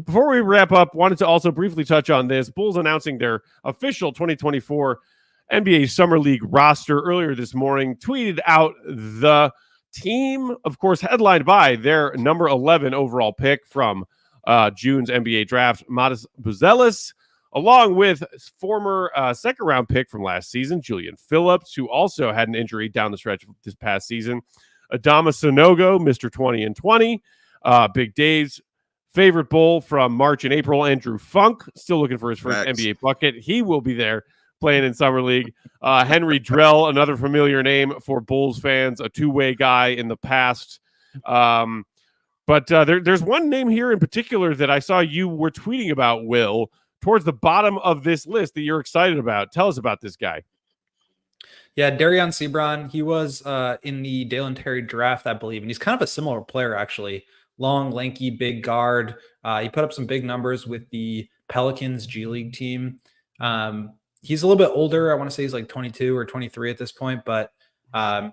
Before we wrap up, wanted to also briefly touch on this. Bulls announcing their official 2024 NBA Summer League roster earlier this morning, tweeted out the team, of course, headlined by their number 11 overall pick from June's NBA draft, Buzelis, along with former second-round pick from last season, Julian Phillips, who also had an injury down the stretch this past season, Adama Sanogo, Mr. 20 and 20, Big Dave's favorite Bull from March and April, Andrew Funk, still looking for his first NBA bucket. He will be there playing in Summer League. Henry Drell, another familiar name for Bulls fans, a two-way guy in the past. But there's one name here in particular that I saw you were tweeting about, Will, towards the bottom of this list that you're excited about. Tell us about this guy. Yeah, Darion Sebron. He was in the Dalen Terry draft, I believe, and he's kind of a similar player, actually. Long, lanky, big guard. He put up some big numbers with the Pelicans G League team. He's a little bit older. I want to say he's like 22 or 23 at this point, but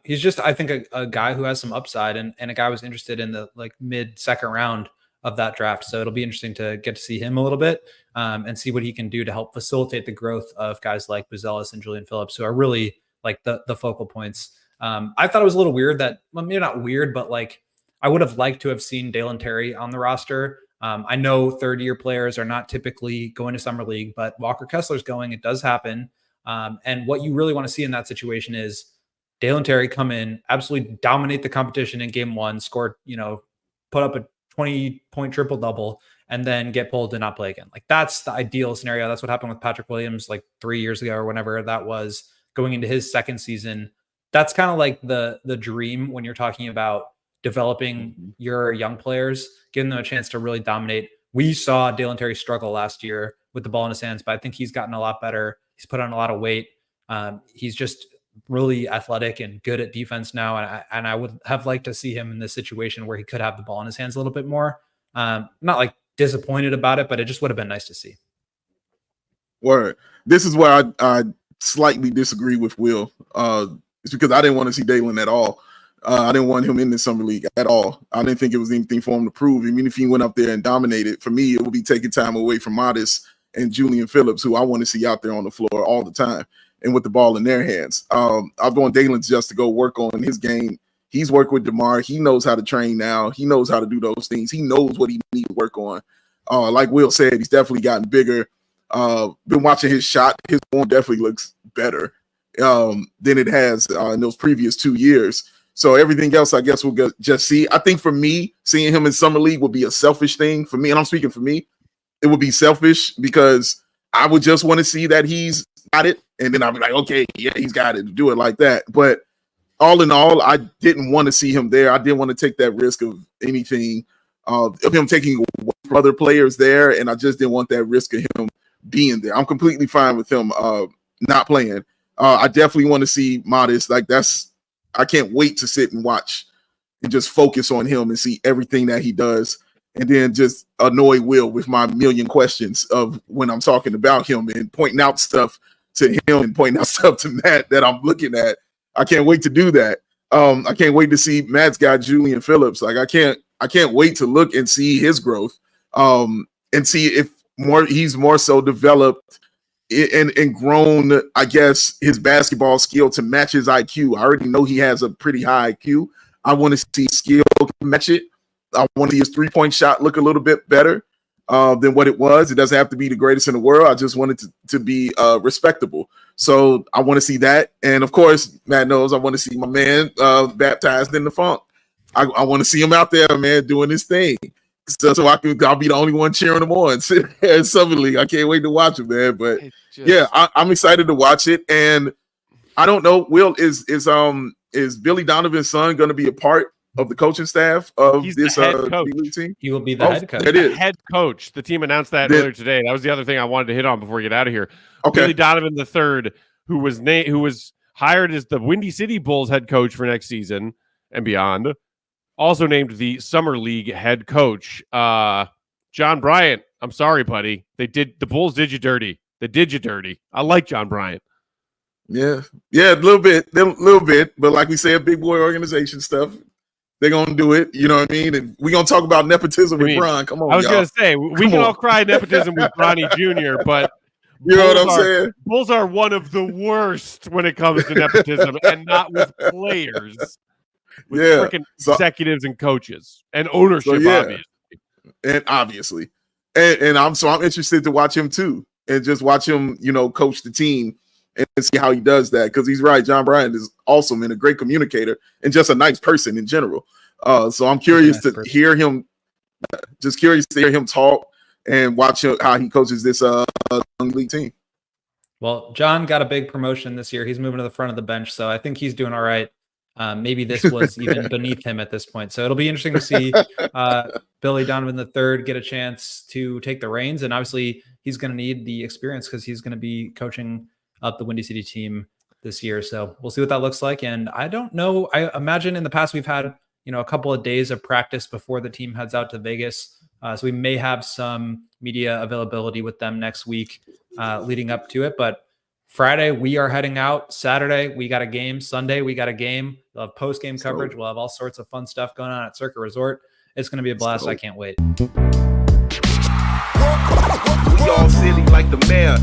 he's just, I think, a guy who has some upside and a guy was interested in the like mid-second round of that draft. So it'll be interesting to get to see him a little bit and see what he can do to help facilitate the growth of guys like Buzelis and Julian Phillips, who are really like the focal points. I thought it was a little weird that, well, maybe not weird, but like I would have liked to have seen Dalen Terry on the roster. I know third-year players are not typically going to Summer League, but Walker Kessler's going. It does happen. And what you really want to see in that situation is Dalen Terry come in, absolutely dominate the competition in game one, score, put up a 20-point triple-double, and then get pulled to not play again. Like, that's the ideal scenario. That's what happened with Patrick Williams like 3 years ago or whenever that was, going into his second season. That's kind of like the dream when you're talking about developing your young players, giving them a chance to really dominate. We saw Dalen Terry struggle last year with the ball in his hands, but I think he's gotten a lot better. He's put on a lot of weight. He's just really athletic and good at defense now. And I would have liked to see him in this situation where he could have the ball in his hands a little bit more. Not like disappointed about it, but it just would have been nice to see. Word. This is where I slightly disagree with Will. It's because I didn't want to see Dalen at all. I didn't want him in the Summer League at all. I didn't think it was anything for him to prove. Even if he went up there and dominated, for me, it would be taking time away from Modest and Julian Phillips, who I want to see out there on the floor all the time and with the ball in their hands. I want Dalen just to go work on his game. He's worked with DeMar. He knows how to train now. He knows how to do those things. He knows what he needs to work on. Like Will said, he's definitely gotten bigger. Been watching his shot. His form definitely looks better than it has in those previous 2 years. So everything else, I guess, we'll just see. I think for me, seeing him in Summer League would be a selfish thing for me. And I'm speaking for me. It would be selfish because I would just want to see that he's got it. And then I'll be like, okay, yeah, he's got it to do it like that. But all in all, I didn't want to see him there. I didn't want to take that risk of anything, of him taking away from other players there. And I just didn't want that risk of him being there. I'm completely fine with him not playing. I definitely want to see Modest. Like, I can't wait to sit and watch and just focus on him and see everything that he does, and then just annoy Will with my million questions of when I'm talking about him and pointing out stuff to him and pointing out stuff to Matt that I'm looking at. I can't wait to do that. I can't wait to see Matt's guy, Julian Phillips. Like, I can't wait to look and see his growth and see if he's more so developed and grown, I guess, his basketball skill to match his IQ. I already know he has a pretty high IQ. I want to see skill match it. I want to see his three-point shot look a little bit better than what it was. It doesn't have to be the greatest in the world. I just want it to be respectable. So I want to see that. And, of course, Matt knows I want to see my man baptized in the funk. I want to see him out there, man, doing his thing. So I'll be the only one cheering him on. Sit there in Summer League. I can't wait to watch him, man. But yeah, I'm excited to watch it. And I don't know, Will, is Billy Donovan's son going to be a part of the coaching staff of this team? He will be the head coach. It is head coach. The team announced that earlier today. That was the other thing I wanted to hit on before we get out of here. Okay. Billy Donovan III, who was hired as the Windy City Bulls head coach for next season and beyond. Also named the Summer League head coach. John Bryant, I'm sorry, buddy. The Bulls did you dirty. They did you dirty. I like John Bryant. Yeah, a little bit. But like we said, big boy organization stuff. They're gonna do it. You know what I mean? And we're gonna talk about nepotism with Bron. Come on, I was y'all. gonna say we can all cry nepotism with Bronny Jr., but you know what I'm saying? Bulls are one of the worst when it comes to nepotism, and not with players, with freaking executives and coaches and ownership, obviously. And I'm interested to watch him too, and just watch him, coach the team and see how he does that. Because he's right, John Bryant is awesome and a great communicator and just a nice person in general. So I'm curious to hear him. Just curious to hear him talk and watch how he coaches this young league team. Well, John got a big promotion this year. He's moving to the front of the bench, so I think he's doing all right. Maybe this was even beneath him at this point. So it'll be interesting to see Billy Donovan III get a chance to take the reins. And obviously he's going to need the experience because he's going to be coaching up the Windy City team this year. So we'll see what that looks like. And I don't know. I imagine in the past we've had, a couple of days of practice before the team heads out to Vegas. So we may have some media availability with them next week leading up to it. But Friday, we are heading out. Saturday, we got a game. Sunday, we got a game. We'll have post-game coverage. We'll have all sorts of fun stuff going on at Circa Resort. It's going to be a blast. I can't wait. We all silly like the mayor.